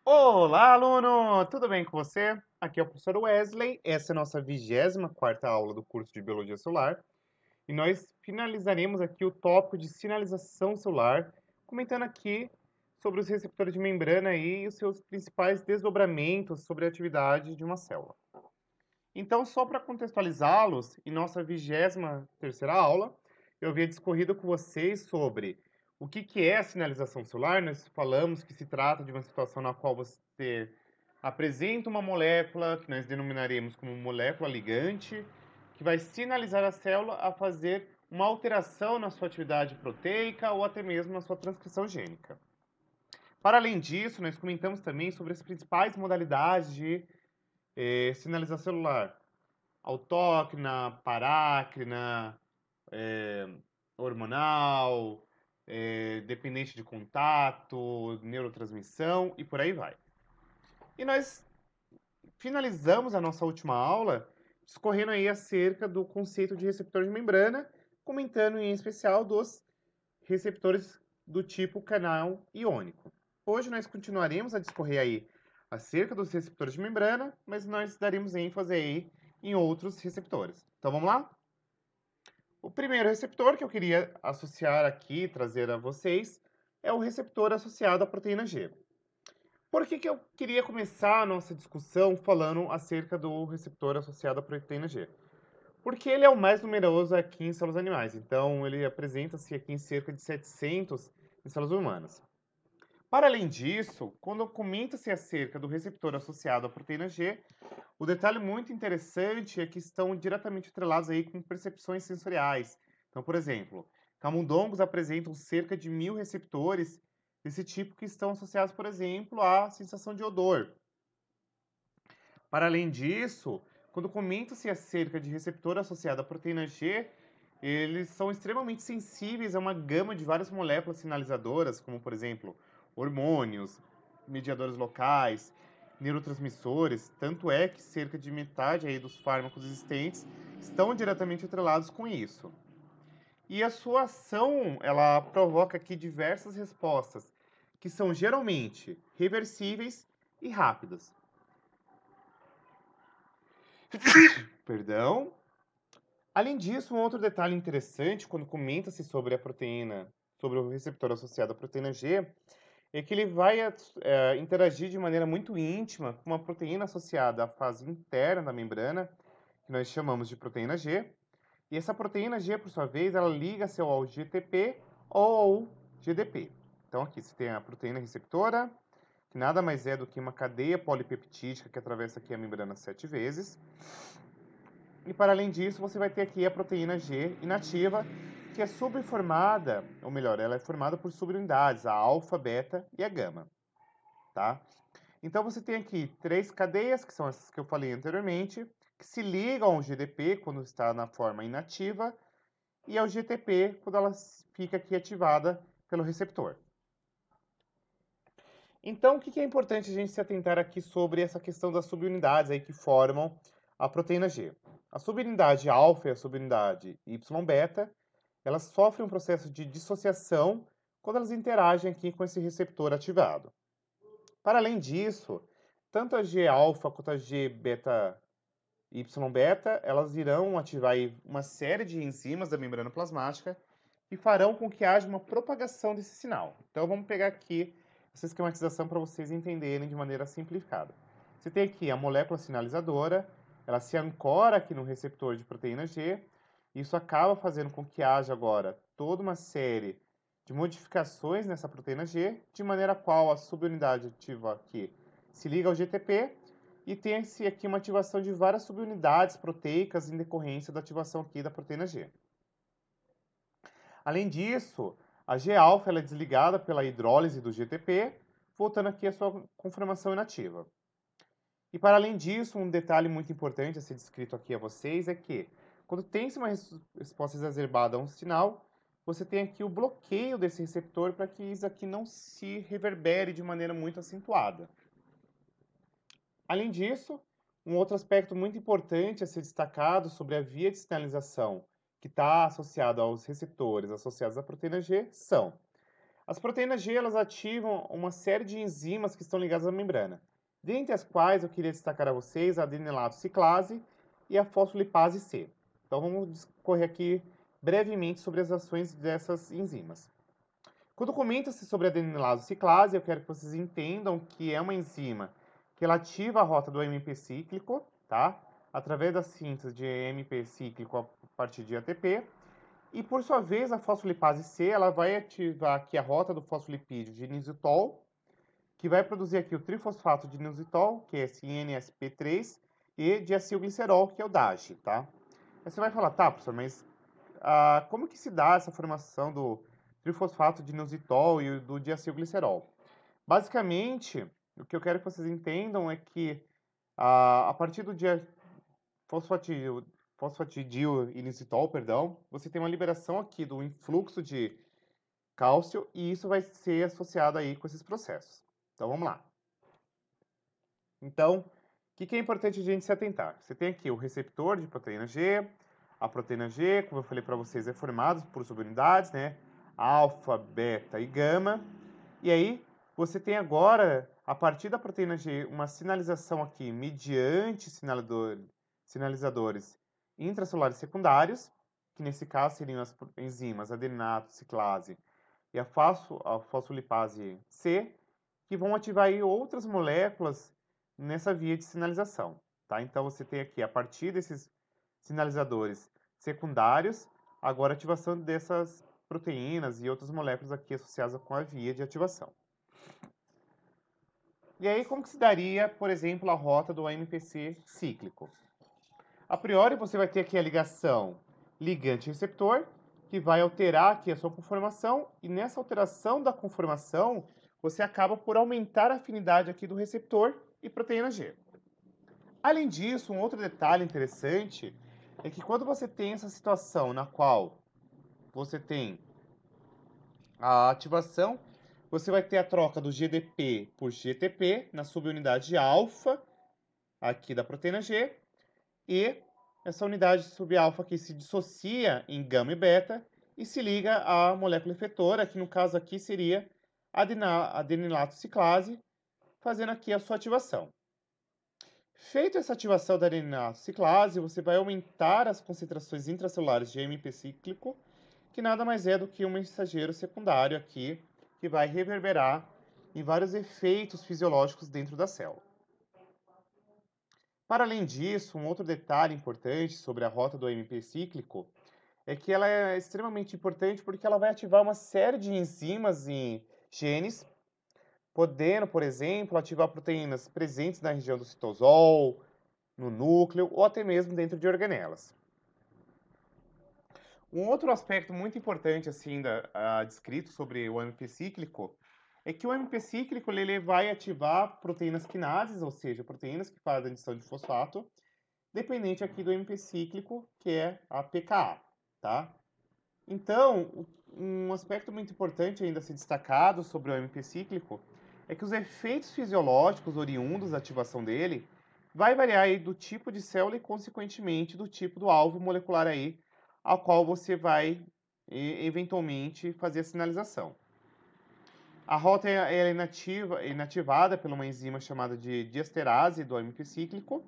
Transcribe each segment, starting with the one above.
Olá, aluno! Tudo bem com você? Aqui é o professor Wesley. Essa é a nossa 24ª aula do curso de Biologia Celular. E nós finalizaremos aqui o tópico de sinalização celular, comentando aqui sobre os receptores de membrana e os seus principais desdobramentos sobre a atividade de uma célula. Então, só para contextualizá-los, em nossa 23ª aula, eu havia discorrido com vocês sobre o que é a sinalização celular. Nós falamos que se trata de uma situação na qual você apresenta uma molécula, que nós denominaremos como molécula ligante, que vai sinalizar a célula a fazer uma alteração na sua atividade proteica ou até mesmo na sua transcrição gênica. Para além disso, nós comentamos também sobre as principais modalidades de sinalização celular: autócrina, parácrina, eh, hormonal, dependente de contato, neurotransmissão e por aí vai. E nós finalizamos a nossa última aula discorrendo aí acerca do conceito de receptor de membrana, comentando em especial dos receptores do tipo canal iônico. Hoje nós continuaremos a discorrer aí acerca dos receptores de membrana, mas nós daremos ênfase aí em outros receptores. Então vamos lá? O primeiro receptor que eu queria associar aqui, trazer a vocês, é o receptor associado à proteína G. Por que eu queria começar a nossa discussão falando acerca do receptor associado à proteína G? Porque ele é o mais numeroso aqui em células animais, então ele apresenta-se aqui em cerca de 700 em células humanas. Para além disso, quando comenta-se acerca do receptor associado à proteína G, o detalhe muito interessante é que estão diretamente atrelados aí com percepções sensoriais. Então, por exemplo, camundongos apresentam cerca de 1000 receptores desse tipo que estão associados, por exemplo, à sensação de odor. Para além disso, quando comenta-se acerca de receptor associado à proteína G, eles são extremamente sensíveis a uma gama de várias moléculas sinalizadoras, como, por exemplo, hormônios, mediadores locais, neurotransmissores. Tanto é que cerca de metade aí dos fármacos existentes estão diretamente atrelados com isso. E a sua ação, ela provoca aqui diversas respostas, que são geralmente reversíveis e rápidas. Perdão. Além disso, um outro detalhe interessante quando comenta-se sobre a proteína, sobre o receptor associado à proteína G, é que ele vai interagir de maneira muito íntima com uma proteína associada à fase interna da membrana, que nós chamamos de proteína G. E essa proteína G, por sua vez, ela liga-se ao GTP ou ao GDP. Então aqui você tem a proteína receptora, que nada mais é do que uma cadeia polipeptídica que atravessa aqui a membrana 7 vezes. E para além disso, você vai ter aqui a proteína G inativa, que é subformada, ou melhor, ela é formada por subunidades, a alfa, beta e a gama, tá? Então você tem aqui três cadeias, que são essas que eu falei anteriormente, que se ligam ao GDP quando está na forma inativa e ao GTP quando ela fica aqui ativada pelo receptor. Então, o que é importante a gente se atentar aqui sobre essa questão das subunidades aí que formam a proteína G? A subunidade alfa e a subunidade Y-beta, elas sofrem um processo de dissociação quando elas interagem aqui com esse receptor ativado. Para além disso, tanto a G-alfa quanto a G-beta Y-beta, elas irão ativar aí uma série de enzimas da membrana plasmática que farão com que haja uma propagação desse sinal. Então vamos pegar aqui essa esquematização para vocês entenderem de maneira simplificada. Você tem aqui a molécula sinalizadora, ela se ancora aqui no receptor de proteína G, e isso acaba fazendo com que haja agora toda uma série de modificações nessa proteína G, de maneira a qual a subunidade ativa aqui se liga ao GTP e tem-se aqui uma ativação de várias subunidades proteicas em decorrência da ativação aqui da proteína G. Além disso, a G-alfa é desligada pela hidrólise do GTP, voltando aqui à sua conformação inativa. E para além disso, um detalhe muito importante a ser descrito aqui a vocês é que, quando tem-se uma resposta exacerbada a um sinal, você tem aqui o bloqueio desse receptor para que isso aqui não se reverbere de maneira muito acentuada. Além disso, um outro aspecto muito importante a ser destacado sobre a via de sinalização que está associada aos receptores associados à proteína G são As proteínas G elas ativam uma série de enzimas que estão ligadas à membrana, dentre as quais eu queria destacar a vocês a adenilato ciclase e a fosfolipase C. Então vamos discorrer aqui brevemente sobre as ações dessas enzimas. Quando comenta-se sobre a adenilato ciclase, eu quero que vocês entendam que é uma enzima que ela ativa a rota do AMP cíclico, tá? Através da síntese de AMP cíclico a partir de ATP. E por sua vez, a fosfolipase C, ela vai ativar aqui a rota do fosfolipídio de inositol, que vai produzir aqui o trifosfato de inositol, que é esse INSP3, e diacilglicerol, que é o DAG, tá? Aí você vai falar, tá, professor, mas como que se dá essa formação do trifosfato de inositol e do diacilglicerol? Basicamente, o que eu quero que vocês entendam é que a partir do fosfatidil, fosfatidil-inositol, perdão, você tem uma liberação aqui do influxo de cálcio e isso vai ser associado aí com esses processos. Então vamos lá. Então, o que é importante a gente se atentar? Você tem aqui o receptor de proteína G, a proteína G, como eu falei para vocês, é formada por subunidades, né? Alfa, beta e gama. E aí, você tem agora, a partir da proteína G, uma sinalização aqui mediante sinalizadores intracelulares secundários, que nesse caso seriam as enzimas adeninato, ciclase e a fosfolipase C, que vão ativar aí outras moléculas nessa via de sinalização, tá? Então você tem aqui, a partir desses sinalizadores secundários, agora a ativação dessas proteínas e outras moléculas aqui associadas com a via de ativação. E aí, como que se daria, por exemplo, a rota do AMPC cíclico? A priori, você vai ter aqui a ligação ligante-receptor, que vai alterar aqui a sua conformação, e nessa alteração da conformação, você acaba por aumentar a afinidade aqui do receptor e proteína G. Além disso, um outro detalhe interessante é que quando você tem essa situação na qual você tem a ativação, você vai ter a troca do GDP por GTP na subunidade alfa aqui da proteína G, e essa unidade subalfa aqui se dissocia em gama e beta e se liga à molécula efetora, que no caso aqui seria a adenilato ciclase, fazendo aqui a sua ativação. Feita essa ativação da adenilato ciclase, você vai aumentar as concentrações intracelulares de AMP cíclico, que nada mais é do que um mensageiro secundário aqui, que vai reverberar em vários efeitos fisiológicos dentro da célula. Para além disso, um outro detalhe importante sobre a rota do AMP cíclico é que ela é extremamente importante porque ela vai ativar uma série de enzimas e genes, podendo, por exemplo, ativar proteínas presentes na região do citosol, no núcleo ou até mesmo dentro de organelas. Um outro aspecto muito importante assim descrito sobre o AMP cíclico é que o AMP cíclico ele vai ativar proteínas quinases, ou seja, proteínas que fazem adição de fosfato, dependente aqui do AMP cíclico, que é a pKa, tá? Então, um aspecto muito importante ainda a ser destacado sobre o AMP cíclico é que os efeitos fisiológicos oriundos da ativação dele vai variar aí do tipo de célula e, consequentemente, do tipo do alvo molecular aí ao qual você vai eventualmente fazer a sinalização. A rota é inativada por uma enzima chamada de diesterase do AMP cíclico.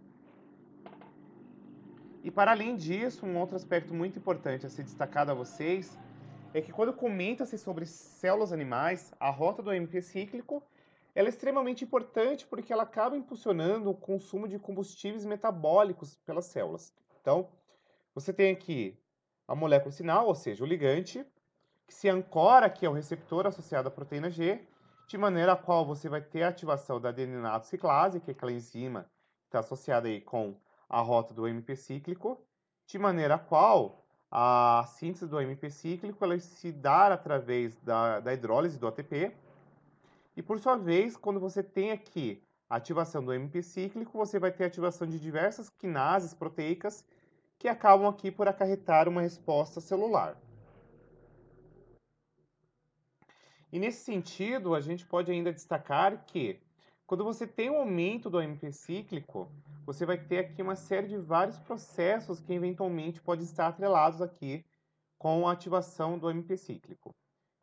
E para além disso, um outro aspecto muito importante a ser destacado a vocês é que quando comenta-se sobre células animais, a rota do AMP cíclico ela é extremamente importante porque ela acaba impulsionando o consumo de combustíveis metabólicos pelas células. Então, você tem aqui a molécula sinal, ou seja, o ligante, que se ancora aqui ao receptor associado à proteína G, de maneira a qual você vai ter a ativação da adeninato ciclase, que é aquela enzima que está associada aí com a rota do AMP cíclico, de maneira a qual a síntese do AMP cíclico ela se dá através da hidrólise do ATP, e por sua vez, quando você tem aqui a ativação do AMP cíclico, você vai ter a ativação de diversas quinases proteicas que acabam aqui por acarretar uma resposta celular. E nesse sentido, a gente pode ainda destacar que, quando você tem um aumento do AMP cíclico, você vai ter aqui uma série de vários processos que eventualmente podem estar atrelados aqui com a ativação do AMP cíclico.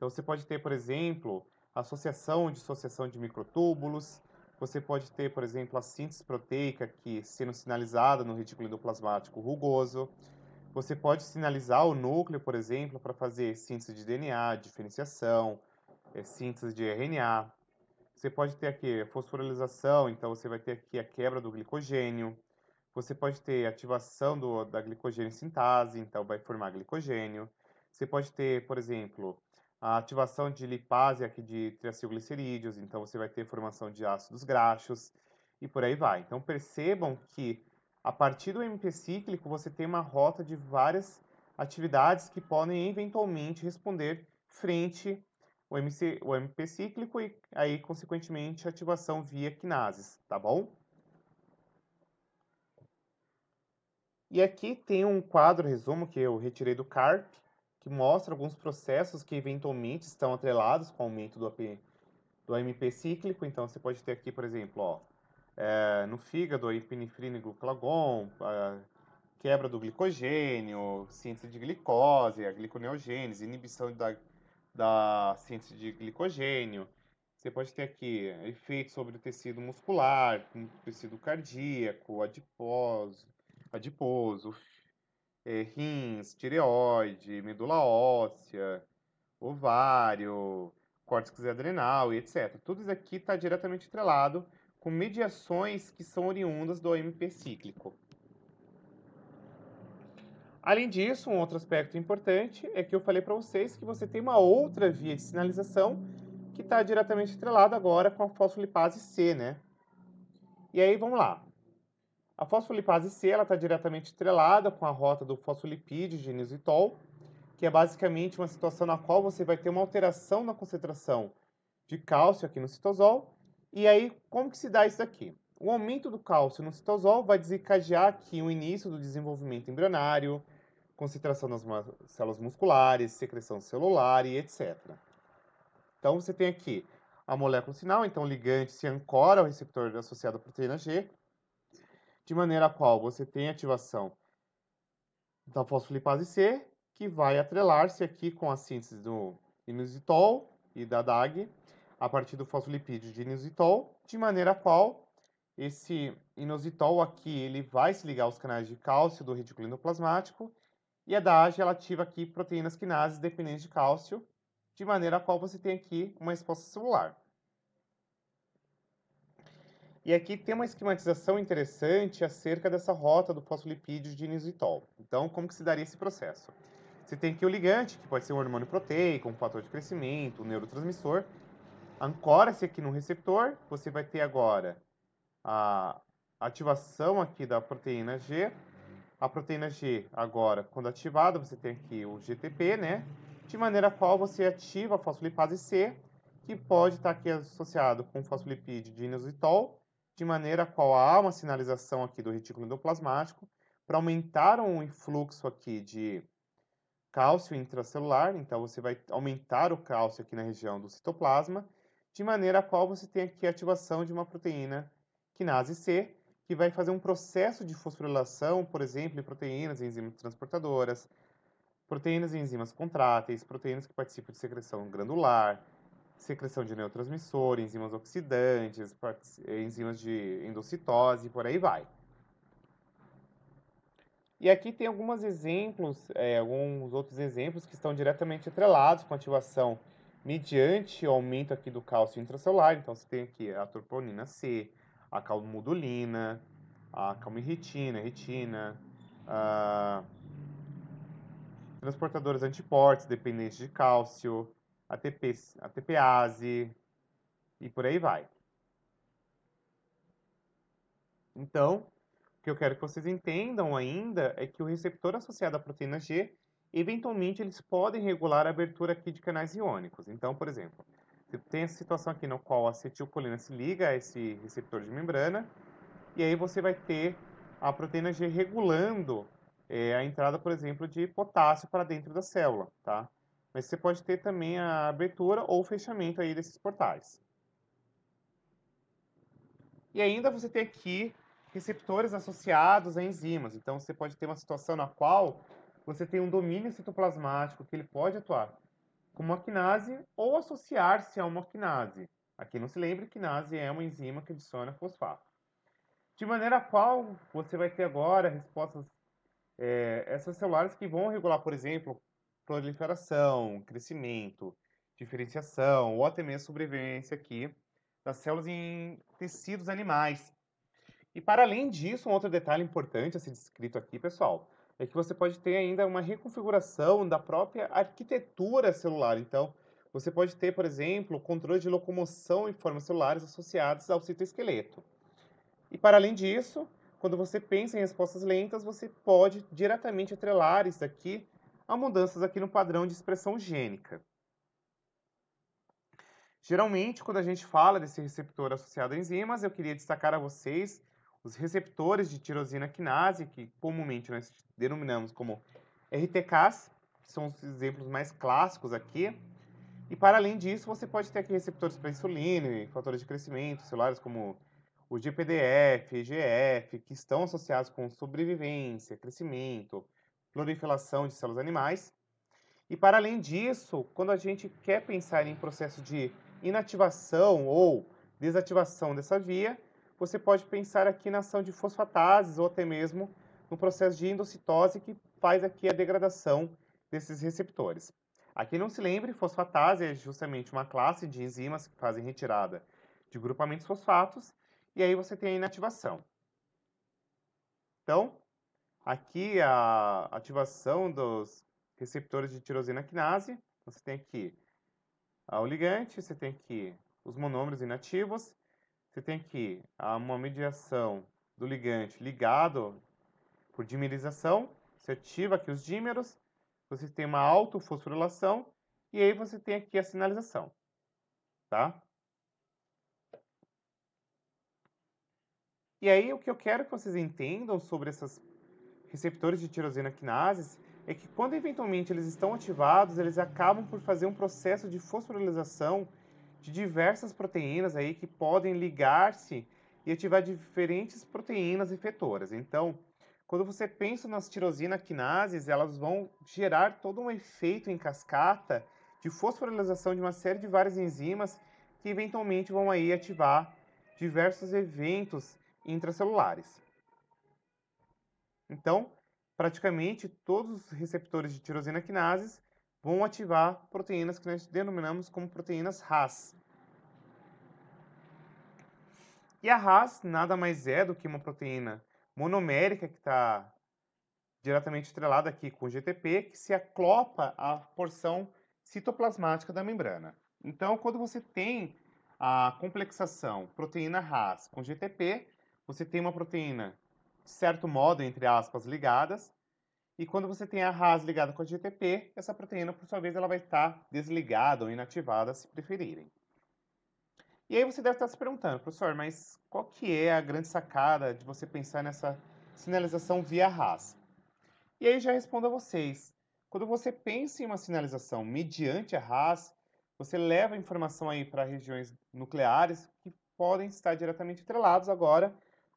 Então, você pode ter, por exemplo, associação e dissociação de microtúbulos. Você pode ter, por exemplo, a síntese proteica que sendo sinalizada no retículo endoplasmático rugoso. Você pode sinalizar o núcleo, por exemplo, para fazer síntese de DNA, diferenciação, síntese de RNA. Você pode ter aqui fosforilização, então você vai ter aqui a quebra do glicogênio. Você pode ter ativação da glicogênio sintase, então vai formar glicogênio. Você pode ter, por exemplo, a ativação de lipase aqui de triacilglicerídeos, então você vai ter formação de ácidos graxos e por aí vai. Então percebam que a partir do MP cíclico você tem uma rota de várias atividades que podem eventualmente responder frente o MP cíclico e aí consequentemente ativação via quinases, tá bom? E aqui tem um quadro resumo que eu retirei do CARP, que mostra alguns processos que eventualmente estão atrelados com o aumento do AMP cíclico. Então, você pode ter aqui, por exemplo, ó, no fígado, a epinefrina e glucagon, a quebra do glicogênio, síntese de glicose, a gliconeogênese, inibição da síntese de glicogênio. Você pode ter aqui efeitos sobre o tecido muscular, como tecido cardíaco, adiposo, rins, tireoide, medula óssea, ovário, córtex adrenal e etc. Tudo isso aqui está diretamente atrelado com mediações que são oriundas do AMP cíclico. Além disso, um outro aspecto importante é que eu falei para vocês que você tem uma outra via de sinalização que está diretamente atrelada agora com a fosfolipase C, né? E aí, vamos lá. A fosfolipase C está diretamente atrelada com a rota do fosfolipídio de inositol, que é basicamente uma situação na qual você vai ter uma alteração na concentração de cálcio aqui no citosol. E aí, como que se dá isso aqui? O aumento do cálcio no citosol vai desencadear aqui o início do desenvolvimento embrionário, concentração nas células musculares, secreção celular e etc. Então, você tem aqui a molécula sinal, então o ligante se ancora ao receptor associado à proteína G, de maneira a qual você tem ativação da fosfolipase C, que vai atrelar-se aqui com a síntese do inositol e da DAG, a partir do fosfolipídio de inositol, de maneira a qual esse inositol aqui ele vai se ligar aos canais de cálcio do retículo endoplasmático e a DAG ela ativa aqui proteínas quinases dependentes de cálcio, de maneira a qual você tem aqui uma resposta celular. E aqui tem uma esquematização interessante acerca dessa rota do fosfolipídio de inositol. Então, como que se daria esse processo? Você tem aqui o ligante, que pode ser um hormônio proteico, um fator de crescimento, um neurotransmissor. Ancora-se aqui no receptor, você vai ter agora a ativação aqui da proteína G. A proteína G, agora, quando ativada, você tem aqui o GTP, né? De maneira a qual você ativa a fosfolipase C, que pode estar aqui associado com o fosfolipídio de inositol, de maneira a qual há uma sinalização aqui do retículo endoplasmático para aumentar o influxo aqui de cálcio intracelular, então você vai aumentar o cálcio aqui na região do citoplasma, de maneira a qual você tem aqui a ativação de uma proteína quinase C, que vai fazer um processo de fosforilação, por exemplo, em proteínas e enzimas transportadoras, proteínas e enzimas contráteis, proteínas que participam de secreção granular, secreção de neurotransmissor, enzimas oxidantes, enzimas de endocitose, e por aí vai. E aqui tem alguns exemplos, alguns outros exemplos que estão diretamente atrelados com a ativação mediante o aumento aqui do cálcio intracelular. Então, você tem aqui a troponina C, a calmodulina, a calmirritina, retina, transportadores antiportes dependentes de cálcio, a TPase e por aí vai. Então, o que eu quero que vocês entendam ainda é que o receptor associado à proteína G, eventualmente eles podem regular a abertura aqui de canais iônicos. Então, por exemplo, você tem essa situação aqui no qual a acetilcolina se liga a esse receptor de membrana, e aí você vai ter a proteína G regulando a entrada, por exemplo, de potássio para dentro da célula, tá? Mas você pode ter também a abertura ou fechamento aí desses portais. E ainda você tem aqui receptores associados a enzimas. Então, você pode ter uma situação na qual você tem um domínio citoplasmático que ele pode atuar como uma quinase ou associar-se a uma quinase. Aqui não se lembre, quinase é uma enzima que adiciona fosfato. De maneira a qual você vai ter agora respostas extracelulares que vão regular, por exemplo, proliferação, crescimento, diferenciação ou até mesmo sobrevivência aqui das células em tecidos animais. E para além disso, um outro detalhe importante a ser descrito aqui, pessoal, é que você pode ter ainda uma reconfiguração da própria arquitetura celular. Então, você pode ter, por exemplo, controle de locomoção em formas celulares associadas ao citoesqueleto. E para além disso, quando você pensa em respostas lentas, você pode diretamente atrelar isso aqui a mudanças aqui no padrão de expressão gênica. Geralmente, quando a gente fala desse receptor associado a enzimas, eu queria destacar a vocês os receptores de tirosina quinase, que comumente nós denominamos como RTKs, que são os exemplos mais clássicos aqui. E para além disso, você pode ter aqui receptores para insulina e fatores de crescimento celulares como o GPDF, EGF, que estão associados com sobrevivência, crescimento, proliferação de células animais. E para além disso, quando a gente quer pensar em processo de inativação ou desativação dessa via, você pode pensar aqui na ação de fosfatases ou até mesmo no processo de endocitose que faz aqui a degradação desses receptores. Aqui não se lembre, fosfatase é justamente uma classe de enzimas que fazem retirada de grupamentos fosfatos e aí você tem a inativação. Então, aqui a ativação dos receptores de tirosina quinase, você tem aqui o ligante, você tem aqui os monômeros inativos, você tem aqui uma mediação do ligante ligado por dimerização, você ativa aqui os dímeros, você tem uma autofosforilação e aí você tem aqui a sinalização, tá? E aí o que eu quero que vocês entendam sobre esses receptores de tirosina quinases é que quando eventualmente eles estão ativados, eles acabam por fazer um processo de fosforilação de diversas proteínas aí que podem ligar-se e ativar diferentes proteínas efetoras. Então, quando você pensa nas tirosina quinases, elas vão gerar todo um efeito em cascata de fosforilação de uma série de várias enzimas que eventualmente vão aí ativar diversos eventos intracelulares. Então, praticamente todos os receptores de tirosina quinases vão ativar proteínas que nós denominamos como proteínas RAS. E a RAS nada mais é do que uma proteína monomérica que está diretamente estrelada aqui com o GTP, que se aclopa à porção citoplasmática da membrana. Então, quando você tem a complexação proteína RAS com GTP, você tem uma proteína, de certo modo, entre aspas, ligadas, e quando você tem a RAS ligada com a GTP, essa proteína, por sua vez, ela vai estar desligada ou inativada, se preferirem. E aí você deve estar se perguntando, professor, mas qual que é a grande sacada de você pensar nessa sinalização via RAS? E aí já respondo a vocês. Quando você pensa em uma sinalização mediante a RAS, você leva a informação aí para regiões nucleares que podem estar diretamente atrelados agora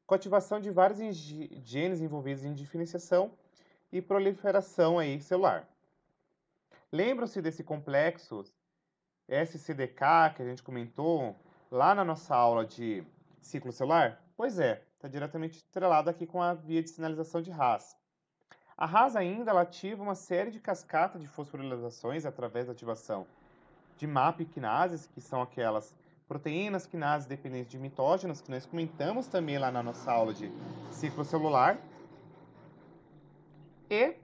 com a ativação de vários genes envolvidos em diferenciação e proliferação aí celular. Lembram-se desse complexo SCDK que a gente comentou lá na nossa aula de ciclo celular? Pois é, está diretamente atrelado aqui com a via de sinalização de RAS. A RAS ainda ela ativa uma série de cascatas de fosforilações através da ativação de MAP quinases, que são aquelas proteínas quinases dependentes de mitógenos, que nós comentamos também lá na nossa aula de ciclo celular. E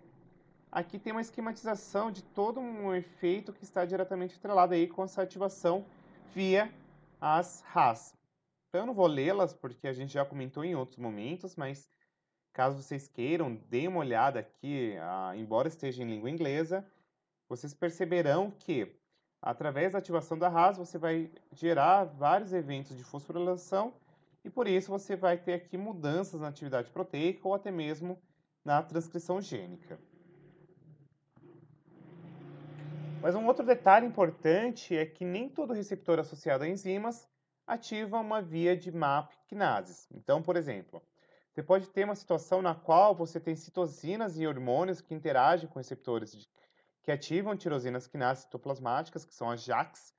aqui tem uma esquematização de todo um efeito que está diretamente atrelado aí com essa ativação via as RAS. Então eu não vou lê-las porque a gente já comentou em outros momentos, mas caso vocês queiram, deem uma olhada aqui, embora esteja em língua inglesa, vocês perceberão que através da ativação da RAS você vai gerar vários eventos de fosforilação e por isso você vai ter aqui mudanças na atividade proteica ou até mesmo na transcrição gênica. Mas um outro detalhe importante é que nem todo receptor associado a enzimas ativa uma via de MAP quinases. Então, por exemplo, você pode ter uma situação na qual você tem citosinas e hormônios que interagem com receptores que ativam tirosinas quinases citoplasmáticas, que são as JAKs,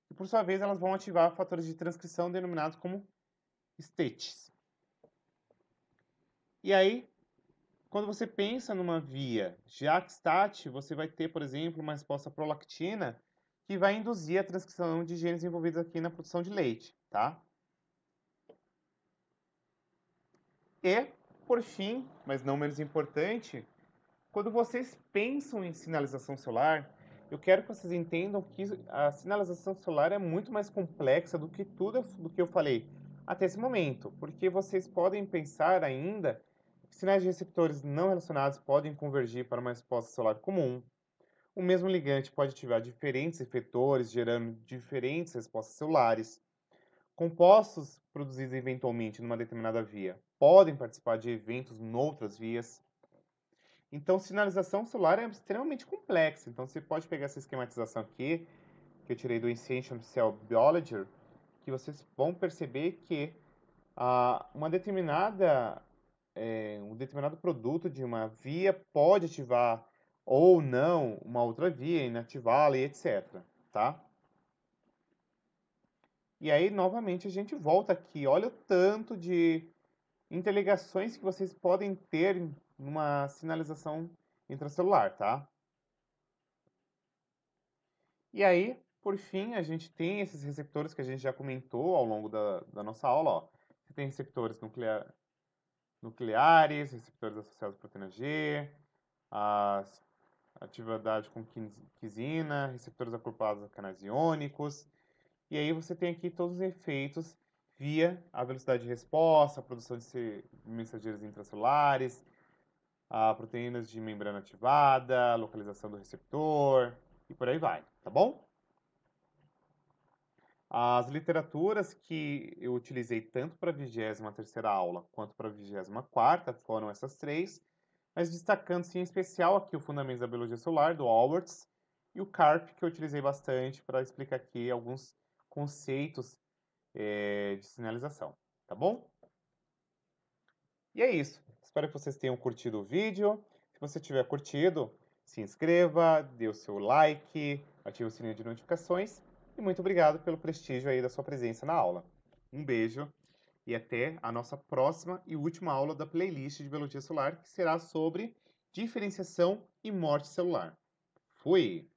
e por sua vez elas vão ativar fatores de transcrição denominados como STATs. E aí, quando você pensa numa via JAK-STAT, você vai ter, por exemplo, uma resposta prolactina que vai induzir a transcrição de genes envolvidos aqui na produção de leite, tá? E, por fim, mas não menos importante, quando vocês pensam em sinalização celular, eu quero que vocês entendam que a sinalização celular é muito mais complexa do que tudo do que eu falei até esse momento, porque vocês podem pensar ainda que sinais de receptores não relacionados podem convergir para uma resposta celular comum. O mesmo ligante pode ativar diferentes efetores, gerando diferentes respostas celulares. Compostos produzidos eventualmente numa determinada via podem participar de eventos noutras vias. Então, sinalização celular é extremamente complexa. Então, você pode pegar essa esquematização aqui, que eu tirei do Essential Cell Biology, que vocês vão perceber que um determinado produto de uma via pode ativar ou não uma outra via, inativá-la e etc. Tá? E aí, novamente, a gente volta aqui. Olha o tanto de interligações que vocês podem ter numa sinalização intracelular, tá? E aí, por fim, a gente tem esses receptores que a gente já comentou ao longo da nossa aula, ó. Você tem receptores nucleares, receptores associados à proteína G, a atividade com quisina, receptores acoplados a canais iônicos. E aí você tem aqui todos os efeitos via a velocidade de resposta, a produção de mensageiros intracelulares, a proteínas de membrana ativada, a localização do receptor e por aí vai, tá bom? As literaturas que eu utilizei tanto para a 23ª aula quanto para a 24ª foram essas três, mas destacando-se em especial aqui o Fundamentos da Biologia Celular, do Alberts, e o CARP, que eu utilizei bastante para explicar aqui alguns conceitos de sinalização, tá bom? E é isso. Espero que vocês tenham curtido o vídeo. Se você tiver curtido, se inscreva, dê o seu like, ative o sininho de notificações e muito obrigado pelo prestígio aí da sua presença na aula. Um beijo e até a nossa próxima e última aula da playlist de Biologia Celular, que será sobre diferenciação e morte celular. Fui!